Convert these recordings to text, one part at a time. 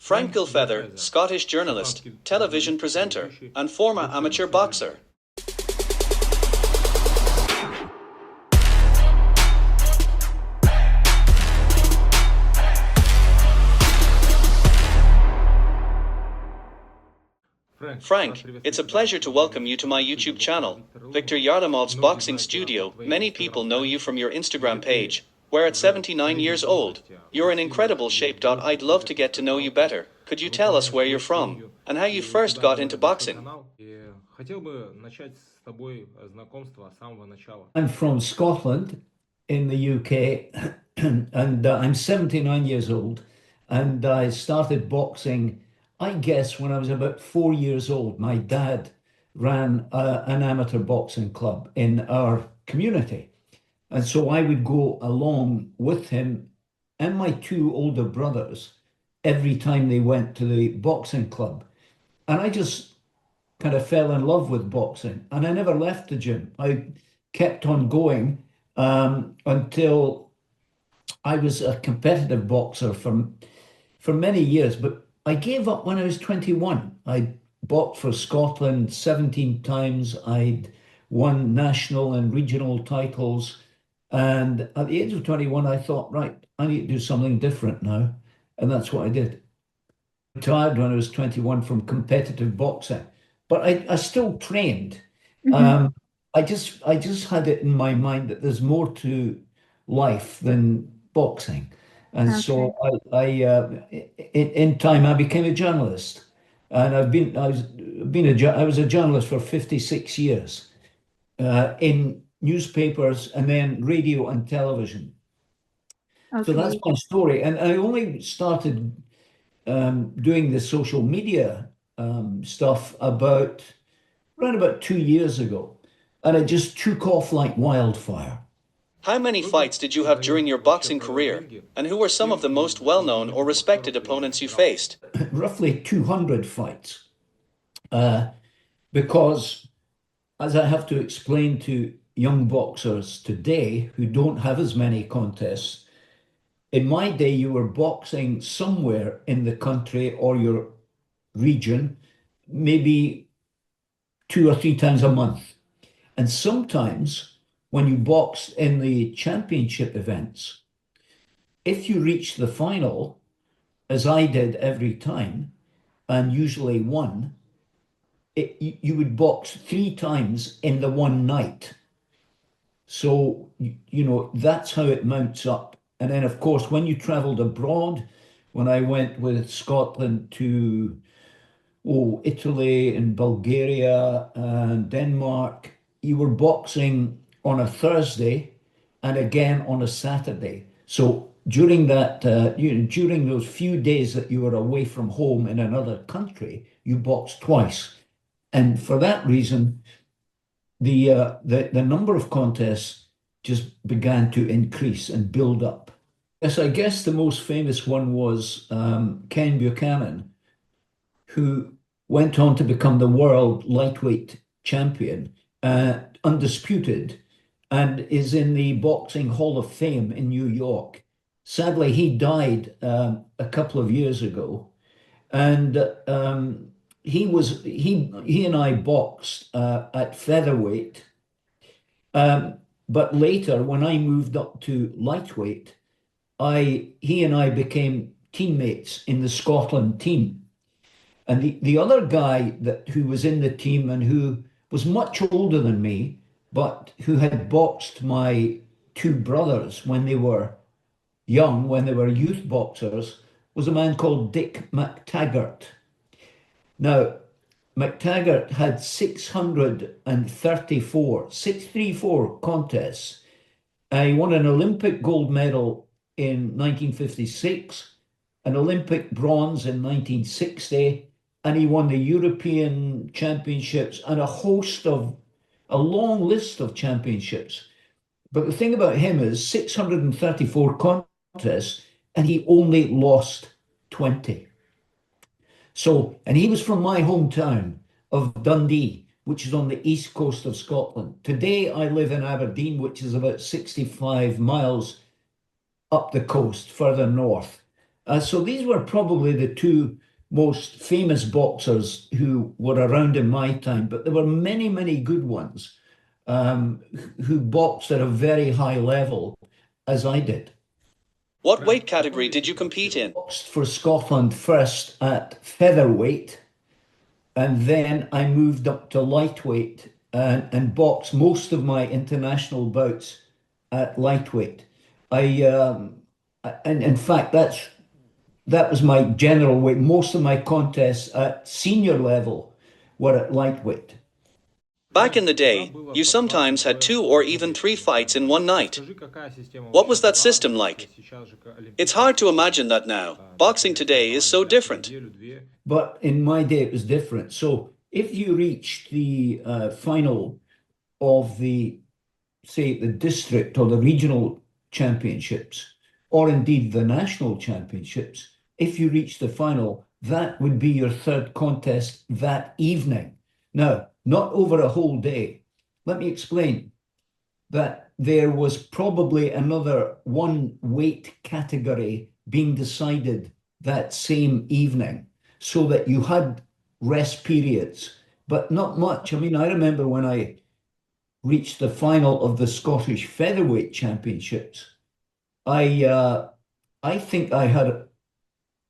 Frank Gilfeather, Scottish journalist, television presenter, and former amateur boxer. Frank, it's a pleasure to welcome you to my YouTube channel, Viktor Yardamov's Boxing Studio. Many people know you from your Instagram page, where at 79 years old, you're in incredible shape. I'd love to get to know you better. Could you tell us where you're from, and how you first got into boxing? I'm from Scotland in the UK, and I'm 79 years old, and I started boxing, I guess, when I was about 4 years old. My dad ran an amateur boxing club in our community, and so I would go along with him and my two older brothers every time they went to the boxing club. And I just kind of fell in love with boxing, and I never left the gym. I kept on going until I was a competitive boxer for many years, but I gave up when I was 21. I boxed for Scotland 17 times. I'd won national and regional titles. And at the age of 21, I thought, right, I need to do something different now. And that's what I did. Retired when I was 21 from competitive boxing, but I still trained. I just had it in my mind that there's more to life than boxing, and so in time I became a journalist, and I was a journalist for 56 years in newspapers and then radio and television. So that's my story, and I only started doing the social media stuff around about 2 years ago, and it just took off like wildfire. How many fights did you have during your boxing career, and who were some of the most well-known or respected opponents you faced? Roughly 200 fights, because, as I have to explain to young boxers today who don't have as many contests, in my day you were boxing somewhere in the country or your region, maybe 2 or 3 times a month. And sometimes when you boxed in the championship events, if you reached the final, as I did every time, and usually won, you would box 3 times in the one night. So, that's how it mounts up. And then, of course, when you traveled abroad, when I went with Scotland to Italy and Bulgaria and Denmark, you were boxing on a Thursday and again on a Saturday. So during during those few days that you were away from home in another country, you boxed twice. And for that reason, the number of contests just began to increase and build up. Yes, I guess the most famous one was Ken Buchanan, who went on to become the world lightweight champion, undisputed, and is in the Boxing Hall of Fame in New York. Sadly, he died a couple of years ago, and he and I boxed at featherweight. But later, when I moved up to lightweight, he and I became teammates in the Scotland team. And the other guy who was in the team and who was much older than me, but who had boxed my two brothers when they were young, when they were youth boxers, was a man called Dick McTaggart. Now, McTaggart had 634 contests. He won an Olympic gold medal in 1956, an Olympic bronze in 1960, and he won the European Championships and a long list of championships. But the thing about him is 634 contests, and he only lost 20. So, and he was from my hometown of Dundee, which is on the east coast of Scotland. Today, I live in Aberdeen, which is about 65 miles up the coast, further north. So these were probably the two most famous boxers who were around in my time, but there were many, many good ones who boxed at a very high level, as I did. What weight category did you compete in? Boxed for Scotland first at featherweight, and then I moved up to lightweight and boxed most of my international bouts at lightweight. I and in fact that was my general weight. Most of my contests at senior level were at lightweight. Back in the day, you sometimes had two or even three fights in one night. What was that system like? It's hard to imagine that now. Boxing today is so different. But in my day, it was different. So if you reached the final of the, say, the district or the regional championships, or indeed the national championships, if you reached the final, that would be your third contest that evening. Now, not over a whole day. Let me explain that there was probably another one weight category being decided that same evening, so that you had rest periods, but not much. I mean, I remember when I reached the final of the Scottish Featherweight Championships, I I think I had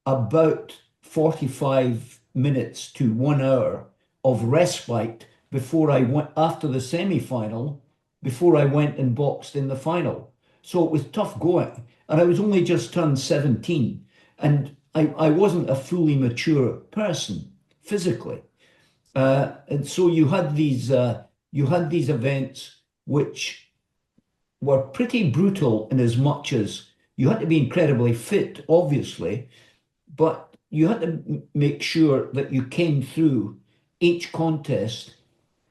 about 45 minutes to 1 hour of respite before I went after the semi-final, before I went and boxed in the final. So it was tough going. And I was only just turned 17. And I wasn't a fully mature person physically. And so you had these events which were pretty brutal in as much as you had to be incredibly fit, obviously, but you had to make sure that you came through each contest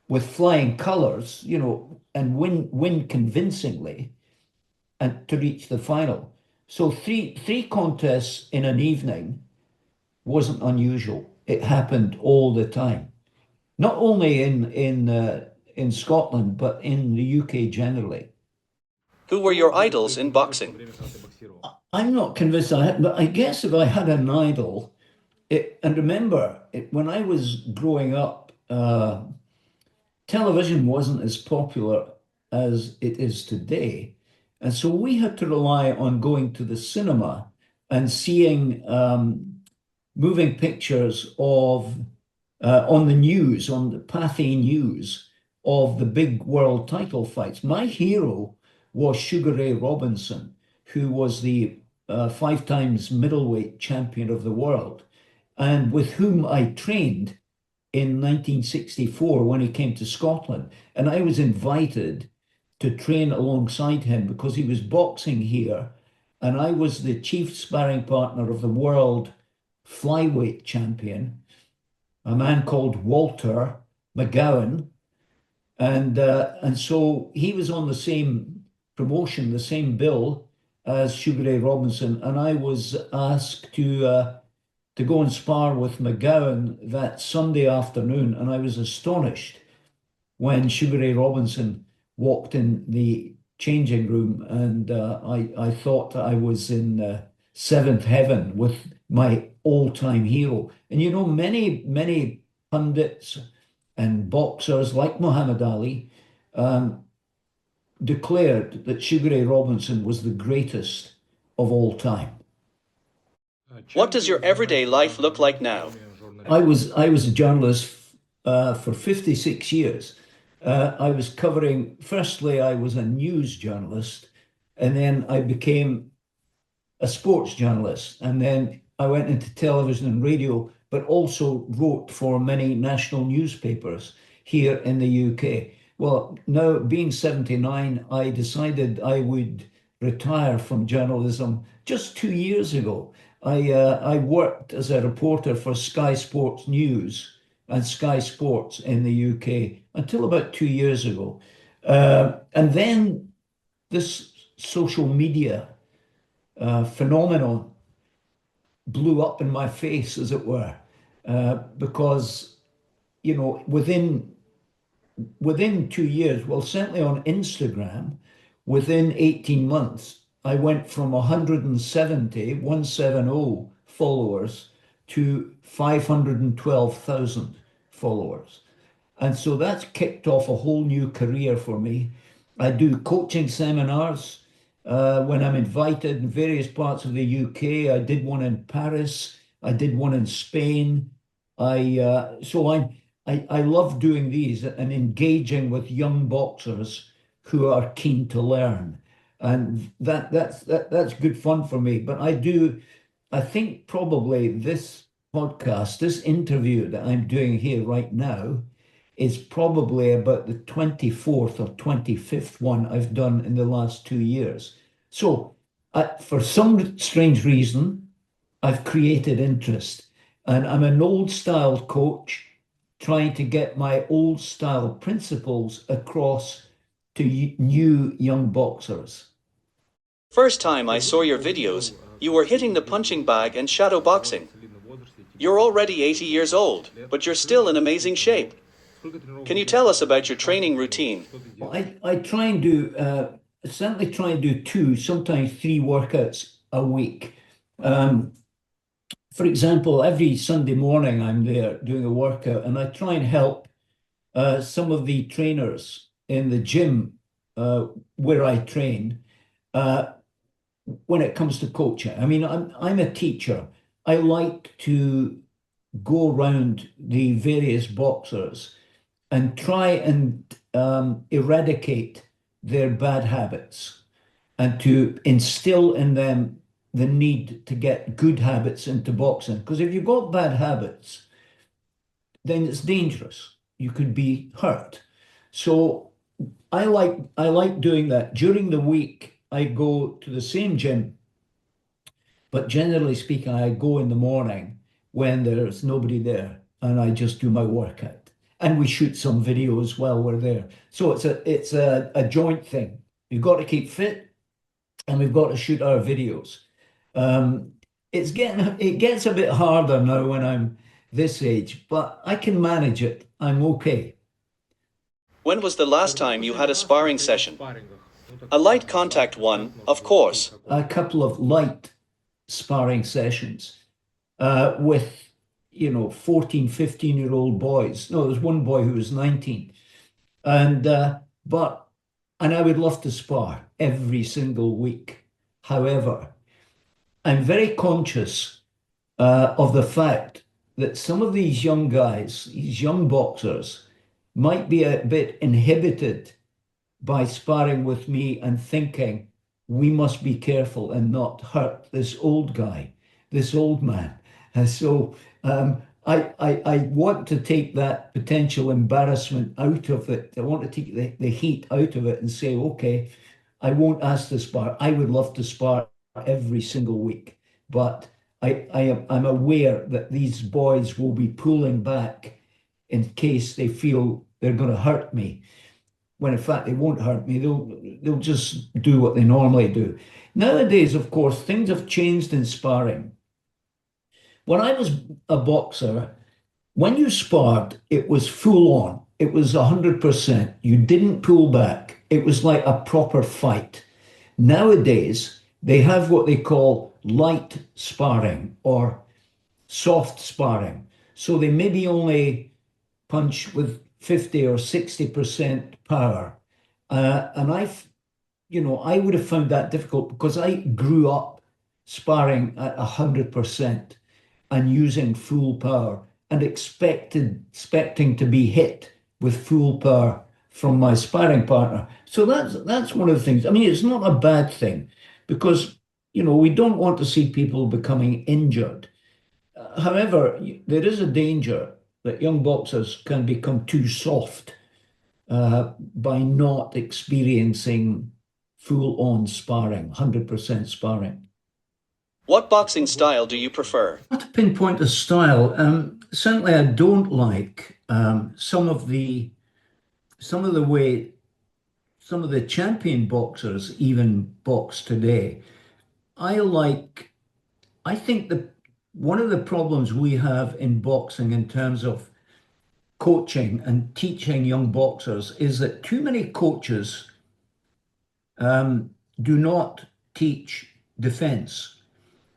with flying colours, and win convincingly and to reach the final. So three contests in an evening wasn't unusual. It happened all the time, not only in Scotland but in the UK generally. Who were your idols in boxing? I'm not convinced I had, but I guess if I had an idol, and remember, when I was growing up, television wasn't as popular as it is today. And so we had to rely on going to the cinema and seeing moving pictures of on the news, on the Pathé News, of the big world title fights. My hero was Sugar Ray Robinson, who was the five times middleweight champion of the world, and with whom I trained in 1964 when he came to Scotland. And I was invited to train alongside him because he was boxing here. And I was the chief sparring partner of the world flyweight champion, a man called Walter McGowan. And so he was on the same promotion, the same bill as Sugar Ray Robinson. And I was asked to go and spar with McGowan that Sunday afternoon, and I was astonished when Sugar Ray Robinson walked in the changing room, and I thought I was in seventh heaven with my all-time hero. And many pundits and boxers like Muhammad Ali um, declared that Sugar Ray Robinson was the greatest of all time. What does your everyday life look like now? I was a journalist for 56 years. I was covering, firstly, I was a news journalist, and then I became a sports journalist, and then I went into television and radio, but also wrote for many national newspapers here in the UK. Well, now being 79, I decided I would retire from journalism just 2 years ago. I worked as a reporter for Sky Sports News and Sky Sports in the UK until about 2 years ago. And then this social media phenomenon blew up in my face, as it were, because within 2 years, well, certainly on Instagram, within 18 months, I went from 170 followers to 512,000 followers. And so that's kicked off a whole new career for me. I do coaching seminars when I'm invited in various parts of the UK. I did one in Paris. I did one in Spain. I love doing these and engaging with young boxers who are keen to learn, and that's good fun for me. But I think probably this podcast, this interview that I'm doing here right now, is probably about the 24th or 25th one I've done in the last 2 years. So, for some strange reason, I've created interest, and I'm an old style coach trying to get my old style principles across to new young boxers. First time I saw your videos, you were hitting the punching bag and shadow boxing. You're already 80 years old, but you're still in amazing shape. Can you tell us about your training routine? Well, I try and do certainly try and do two, sometimes three workouts a week. Um, for example, every Sunday morning I'm there doing a workout, and I try and help some of the trainers in the gym uh, where I train uh, when it comes to coaching. I mean, I'm a teacher. I like to go around the various boxers and try and eradicate their bad habits and to instill in them the need to get good habits into boxing. Because if you've got bad habits, then it's dangerous. You could be hurt. So I like doing that. During the week, I go to the same gym, but generally speaking, I go in the morning when there's nobody there and I just do my workout. And we shoot some videos while we're there. So it's a joint thing. You've got to keep fit and we've got to shoot our videos. Um, it gets a bit harder now when I'm this age, but I can manage it. I'm okay. When was the last time you had a sparring session? A light contact one, of course. A couple of light sparring sessions with 14, 15-year-old boys. No, there's one boy who was 19. And but and I would love to spar every single week. However, I'm very conscious of the fact that some of these young guys, these young boxers, might be a bit inhibited by sparring with me and thinking we must be careful and not hurt this old guy, this old man. And so I want to take that potential embarrassment out of it. I want to take the heat out of it and say, okay, I won't ask to spar. I would love to spar every single week, but I'm aware that these boys will be pulling back in case they feel they're going to hurt me. When in fact they won't hurt me. They'll just do what they normally do. Nowadays, of course, things have changed in sparring. When I was a boxer, when you sparred, it was full on. It was 100%. You didn't pull back. It was like a proper fight. Nowadays, they have what they call light sparring or soft sparring. So they maybe only punch with 50 or 60% power. And I would have found that difficult because I grew up sparring at 100% and using full power and expecting to be hit with full power from my sparring partner. So that's one of the things. I mean, it's not a bad thing because we don't want to see people becoming injured. However, there is a danger that young boxers can become too soft by not experiencing full-on sparring, 100% sparring. What boxing style do you prefer? Not to pinpoint a style, certainly I don't like some of the way some of the champion boxers even box today. I like, I think that one of the problems we have in boxing in terms of coaching and teaching young boxers is that too many coaches do not teach defense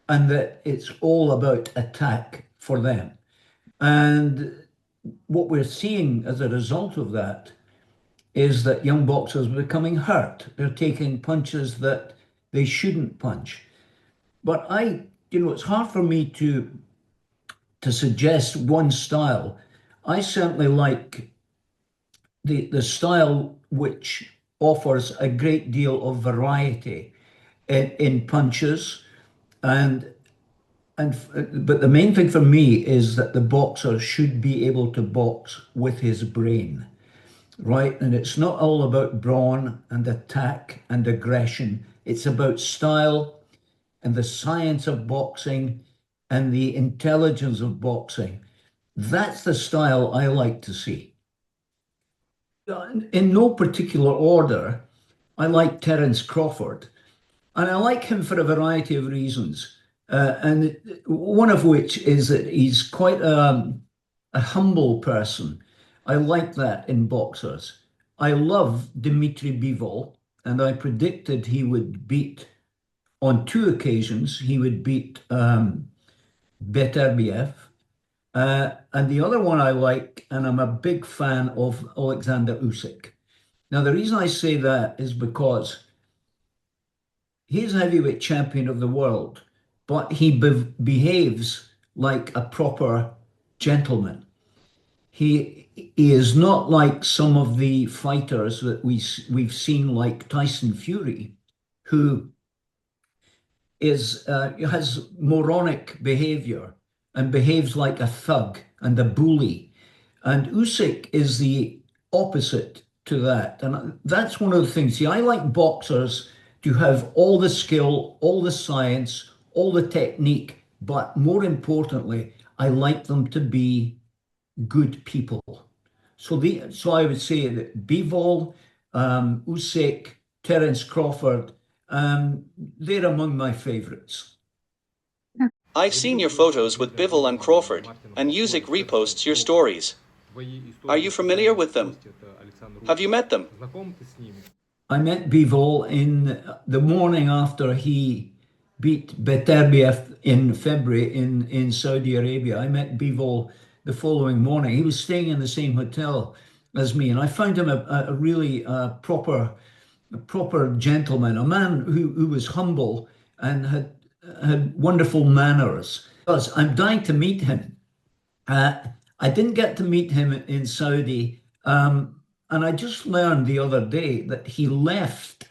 and that it's all about attack for them. And what we're seeing as a result of that is that young boxers are becoming hurt. They're taking punches that they shouldn't punch. But it's hard for me to suggest one style. I certainly like the style which offers a great deal of variety in punches and but the main thing for me is that the boxer should be able to box with his brain, right? And it's not all about brawn and attack and aggression. It's about style and the science of boxing and the intelligence of boxing. That's the style I like to see. In no particular order, I like Terence Crawford, and I like him for a variety of reasons. And one of which is that he's quite a humble person. I like that in boxers. I love Dmitry Bivol, and I predicted he would beat, on two occasions, he would beat Beterbiev. And the other one I like, and I'm a big fan of Alexander Usyk. Now, the reason I say that is because he's a heavyweight champion of the world, but he behaves like a proper gentleman. He is not like some of the fighters that we've seen, like Tyson Fury, who has moronic behavior and behaves like a thug and a bully. And Usyk is the opposite to that. And that's one of the things. See, I like boxers to have all the skill, all the science, all the technique, but more importantly, I like them to be good people. So I would say that Bivol, Usyk, Terence Crawford, they're among my favorites. I've seen your photos with Bivol and Crawford, and Usyk reposts your stories. Are you familiar with them? Have you met them? I met Bivol in the morning after he beat Beterbiev in February in Saudi Arabia. I met Bivol the following morning. He was staying in the same hotel as me, and I found him a really proper gentleman, a man who was humble and had wonderful manners. Because I'm dying to meet him. I didn't get to meet him in Saudi, and I just learned the other day that he left.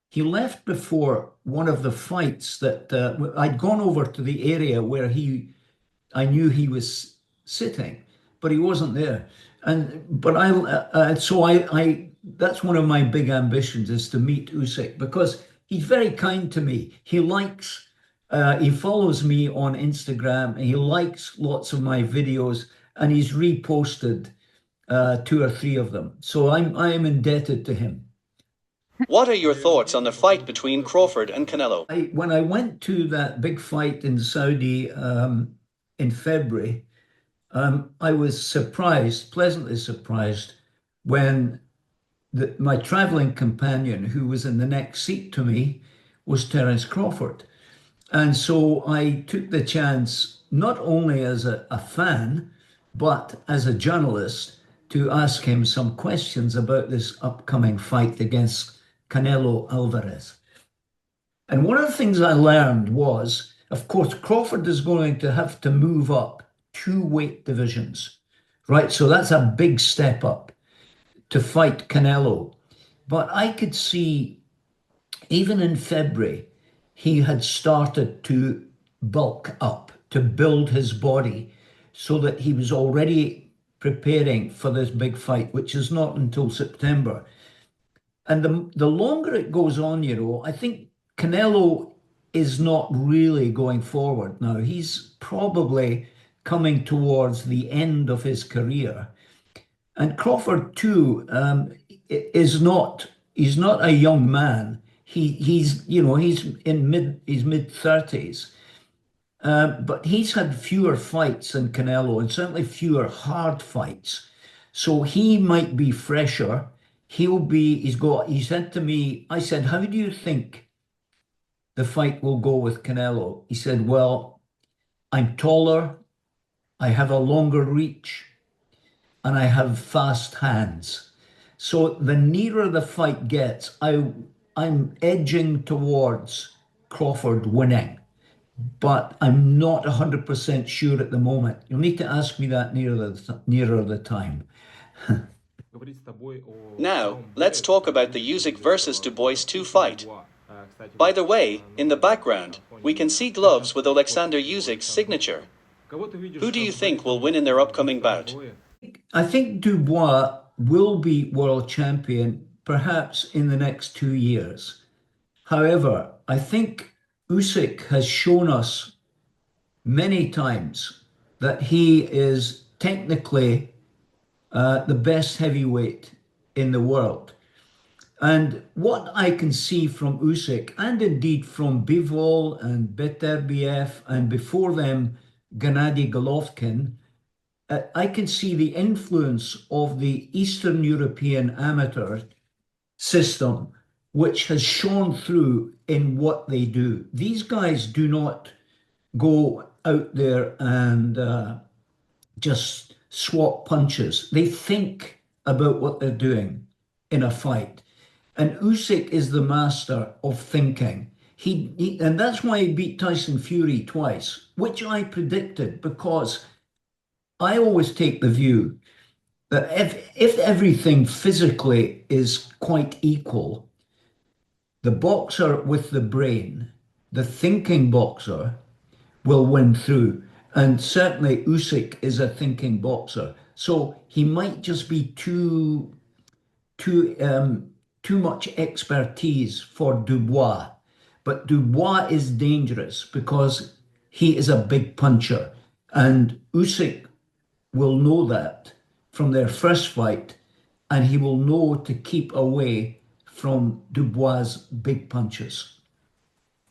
He left before one of the fights that I'd gone over to the area where I knew he was sitting, but he wasn't there. So that's one of my big ambitions is to meet Usyk because he's very kind to me. He follows me on Instagram. He likes lots of my videos, and he's reposted two or three of them. So I am indebted to him. What are your thoughts on the fight between Crawford and Canelo? When I went to that big fight in Saudi in February, I was surprised, pleasantly surprised, when my traveling companion, who was in the next seat to me, was Terence Crawford. And so I took the chance, not only as a fan, but as a journalist, to ask him some questions about this upcoming fight against Canelo Alvarez. And one of the things I learned was, of course, Crawford is going to have to move up 2 weight divisions, right? So that's a big step up to fight Canelo. But I could see, even in February, he had started to bulk up, to build his body so that he was already preparing for this big fight, which is not until September. And the longer it goes on, I think Canelo is not really going forward now. He's probably coming towards the end of his career. And Crawford too he's not a young man. He's in his mid-30s. But he's had fewer fights than Canelo and certainly fewer hard fights. So he might be fresher. He said to me, I said, how do you think the fight will go with Canelo. He said, well, I'm taller, I have a longer reach, and I have fast hands. So the nearer the fight gets, I'm edging towards Crawford winning, but I'm not 100% sure at the moment. You'll need to ask me that nearer the time. Now, let's talk about the Usyk versus Dubois 2 fight. By the way, in the background, we can see gloves with Alexander Usyk's signature. Who do you think will win in their upcoming bout? I think Dubois will be world champion perhaps in the next 2 years. However, I think Usyk has shown us many times that he is technically the best heavyweight in the world. And what I can see from Usyk, and indeed from Bivol and Beterbiev, and before them, Gennady Golovkin, I can see the influence of the Eastern European amateur system, which has shown through in what they do. These guys do not go out there and just swap punches. They think about what they're doing in a fight. And Usyk is the master of thinking. And that's why he beat Tyson Fury twice, which I predicted because I always take the view that if everything physically is quite equal, the boxer with the brain, the thinking boxer, will win through. And certainly Usyk is a thinking boxer. So he might just be too too much expertise for Dubois. But Dubois is dangerous because he is a big puncher. And Usyk will know that from their first fight, and he will know to keep away from Dubois' big punches.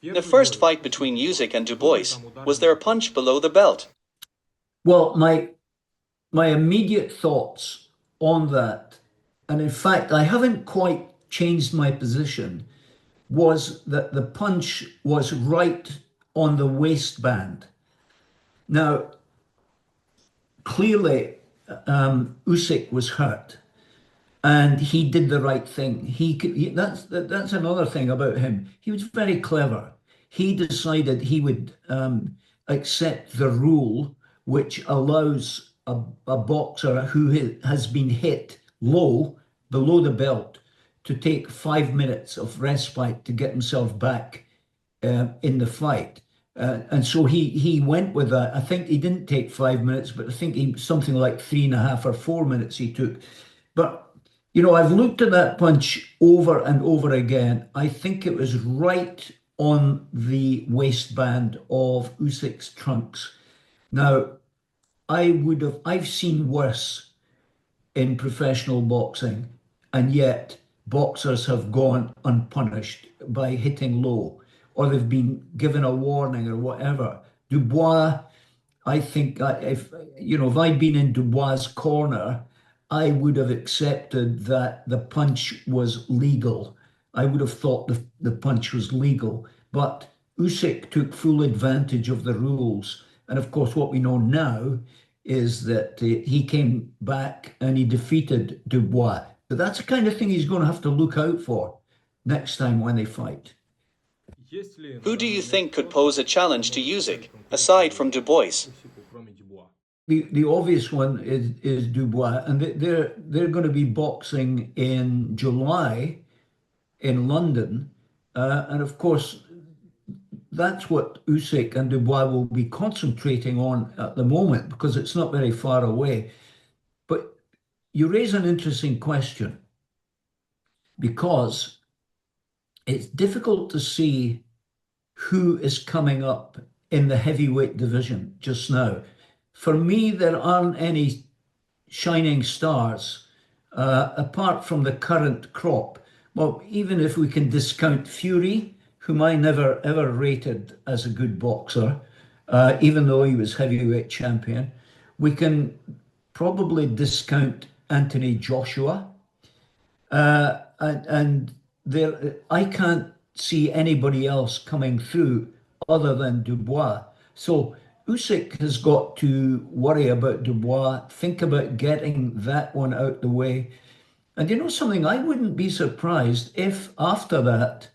The first fight between Usyk and Dubois, was there a punch below the belt? Well, my immediate thoughts on that, and in fact, I haven't quite changed my position, was that the punch was right on the waistband. Now, clearly, Usyk was hurt, and he did the right thing. That's another thing about him. He was very clever. He decided he would accept the rule which allows a boxer who has been hit low, below the belt, to take 5 minutes of respite to get himself back in the fight. And so he went with that. I think he didn't take 5 minutes, but I think something like 3.5 or 4 minutes he took. But I've looked at that punch over and over again. I think it was right on the waistband of Usyk's trunks. Now, I've seen worse in professional boxing, and yet boxers have gone unpunished by hitting low, or they've been given a warning or whatever. Dubois, I think if I'd been in Dubois' corner, I would have accepted that the punch was legal. I would have thought the punch was legal. But Usyk took full advantage of the rules. And of course, what we know now is that he came back and he defeated Dubois. But that's the kind of thing he's going to have to look out for next time when they fight. Who do you think could pose a challenge to Usyk, aside from Dubois? The obvious one is Dubois, and they're going to be boxing in July in London, and of course that's what Usyk and Dubois will be concentrating on at the moment because it's not very far away. But you raise an interesting question because it's difficult to see who is coming up in the heavyweight division just now. For me, there aren't any shining stars apart from the current crop. Well, even if we can discount Fury, whom I never ever rated as a good boxer, even though he was heavyweight champion, we can probably discount Anthony Joshua. And there, I can't see anybody else coming through other than Dubois. So Usyk has got to worry about Dubois, think about getting that one out the way. And you know something, I wouldn't be surprised if after that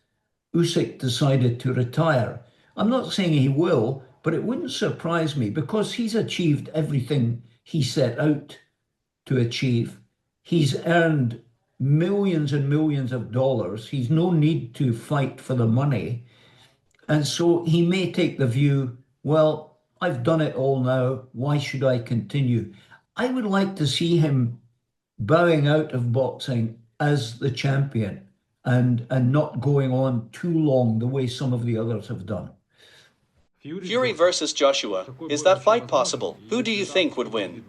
Usyk decided to retire. I'm not saying he will, but it wouldn't surprise me because he's achieved everything he set out to achieve. He's earned millions and millions of dollars. He's no need to fight for the money. And so he may take the view, well, I've done it all now. Why should I continue? I would like to see him bowing out of boxing as the champion and not going on too long the way some of the others have done. Fury versus Joshua. Is that fight possible? Who do you think would win?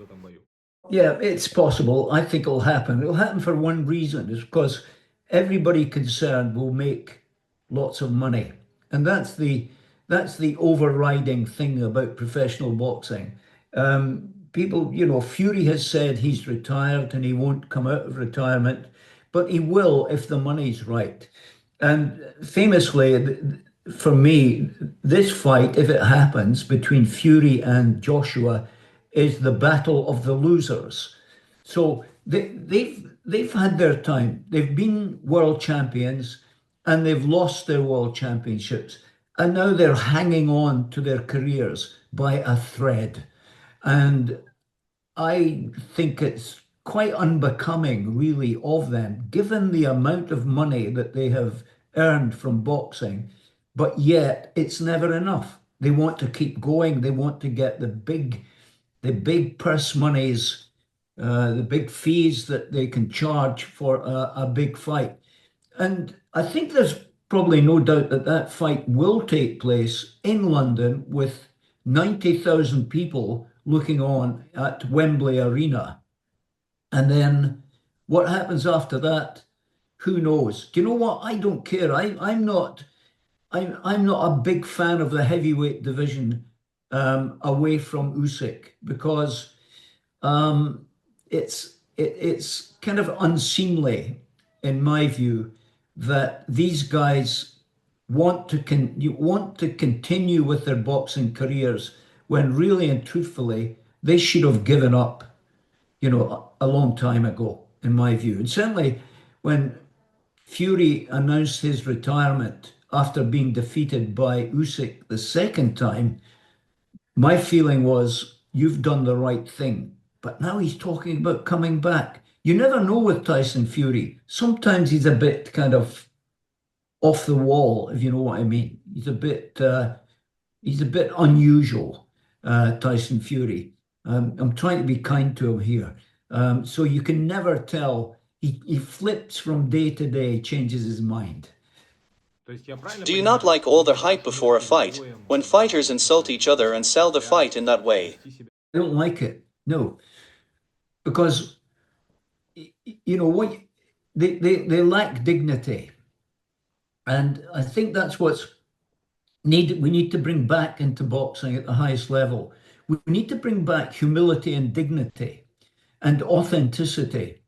Yeah, it's possible. I think it'll happen. It'll happen for one reason, is because everybody concerned will make lots of money. And that's the overriding thing about professional boxing. People, Fury has said he's retired and he won't come out of retirement, but he will if the money's right. And famously, for me, this fight, if it happens between Fury and Joshua, is the battle of the losers. So they've had their time. They've been world champions and they've lost their world championships. And now they're hanging on to their careers by a thread. And I think it's quite unbecoming, really, of them, given the amount of money that they have earned from boxing. But yet, it's never enough. They want to keep going. They want to get the big purse monies, the big fees that they can charge for a big fight. And I think there's probably no doubt that that fight will take place in London with 90,000 people looking on at Wembley Arena. And then what happens after that? Who knows? Do you know what? I don't care. I'm not a big fan of the heavyweight division away from Usyk because it's kind of unseemly, in my view, that these guys want to continue with their boxing careers when really and truthfully they should have given up, a long time ago, in my view. And certainly when Fury announced his retirement after being defeated by Usyk the second time, my feeling was, you've done the right thing. But now he's talking about coming back. You never know with Tyson Fury. Sometimes he's a bit kind of off the wall, if you know what I mean. He's a bit unusual, Tyson Fury. I'm trying to be kind to him here. So you can never tell. He flips from day to day, changes his mind. Do you not like all the hype before a fight, when fighters insult each other and sell the fight in that way? I don't like it. No, because what they lack dignity, and I think that's what's needed. We need to bring back into boxing at the highest level. We need to bring back humility and dignity and authenticity.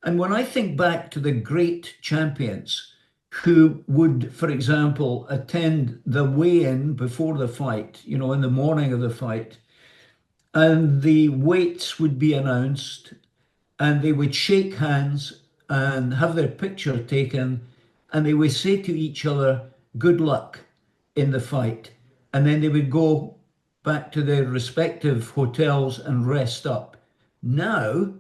And when I think back to the great champions who would, for example, attend the weigh-in before the fight, in the morning of the fight, and the weights would be announced, and they would shake hands and have their picture taken, and they would say to each other, good luck in the fight. And then they would go back to their respective hotels and rest up. Now,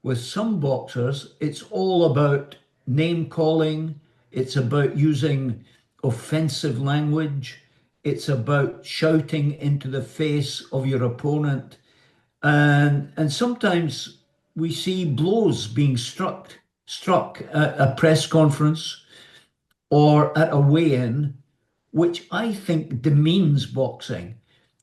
with some boxers, it's all about name calling, it's about using offensive language, it's about shouting into the face of your opponent. And sometimes we see blows being struck at a press conference or at a weigh-in, which I think demeans boxing.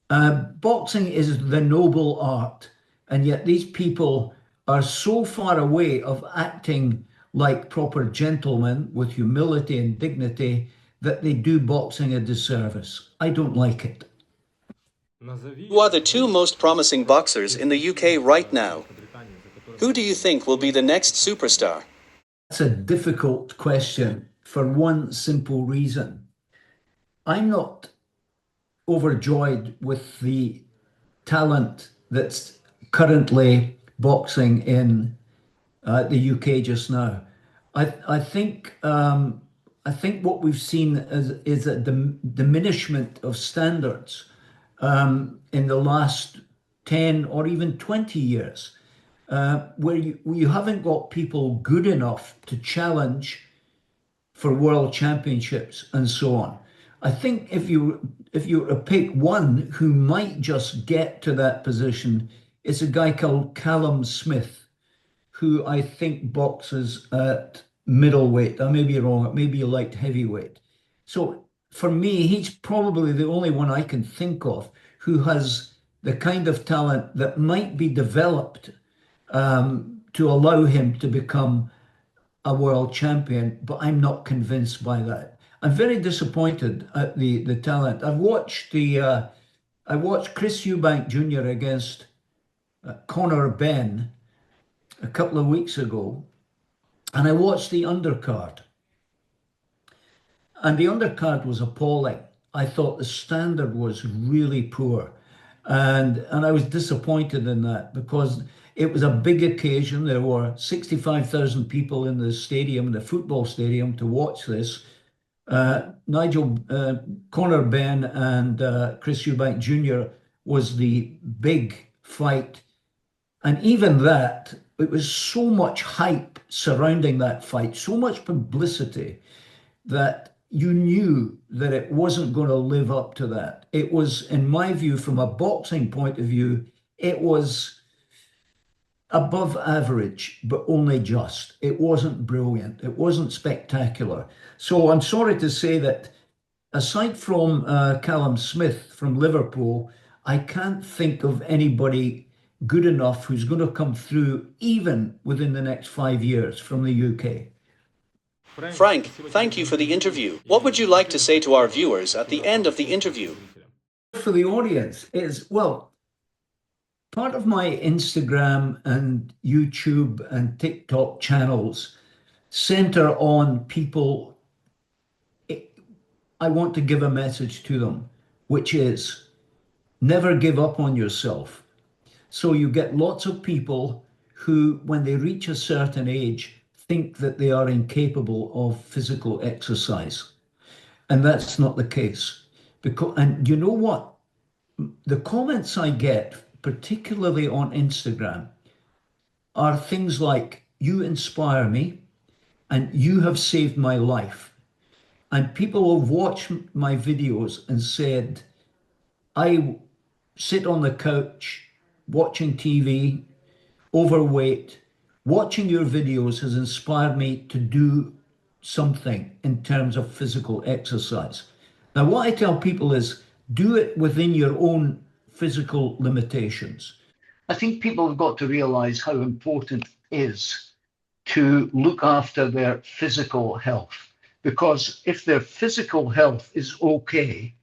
Boxing is the noble art, and yet these people are so far away of acting like proper gentlemen with humility and dignity that they do boxing a disservice. I don't like it. Who are the two most promising boxers in the UK right now? Who do you think will be the next superstar? That's a difficult question for one simple reason. I'm not overjoyed with the talent that's currently boxing in the UK just now. I think what we've seen is a diminishment of standards in the last 10 or even 20 years, where you haven't got people good enough to challenge for world championships and so on. I think if you were to pick one who might just get to that position, it's a guy called Callum Smith, who I think boxes at middleweight. I may be wrong, it may be light heavyweight. So for me, he's probably the only one I can think of who has the kind of talent that might be developed to allow him to become a world champion, but I'm not convinced by that. I'm very disappointed at the talent. I watched Chris Eubank Jr. against Conor Ben a couple of weeks ago, and I watched the undercard. And the undercard was appalling. I thought the standard was really poor. And I was disappointed in that because it was a big occasion. There were 65,000 people in the stadium, the football stadium, to watch this. Conor Ben and Chris Eubank Jr. was the big fight. And even that, it was so much hype surrounding that fight, so much publicity that you knew that it wasn't going to live up to that. It was, in my view, from a boxing point of view, it was above average, but only just. It wasn't brilliant. It wasn't spectacular. So I'm sorry to say that aside from Callum Smith from Liverpool, I can't think of anybody good enough who's going to come through even within the next 5 years from the UK. Frank, thank you for the interview. What would you like to say to our viewers at the end of the interview? For the audience is, well, part of my Instagram and YouTube and TikTok channels center on people. I want to give a message to them, which is never give up on yourself. So you get lots of people who, when they reach a certain age, think that they are incapable of physical exercise. And that's not the case. And you know what? The comments I get, particularly on Instagram, are things like, "You inspire me," and "You have saved my life." And people have watched my videos and said, "I sit on the couch watching TV, overweight. Watching your videos has inspired me to do something in terms of physical exercise." Now, what I tell people is do it within your own physical limitations. I think people have got to realize how important it is to look after their physical health, because if their physical health is okay,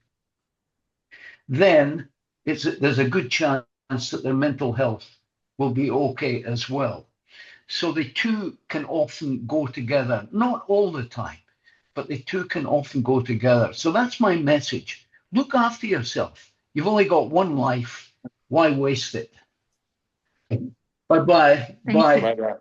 then there's a good chance that their mental health will be okay as well. So the two can often go together, not all the time, but the two can often go together. So that's my message. Look after yourself. You've only got one life. Why waste it? Bye-bye. Bye. Bye-bye.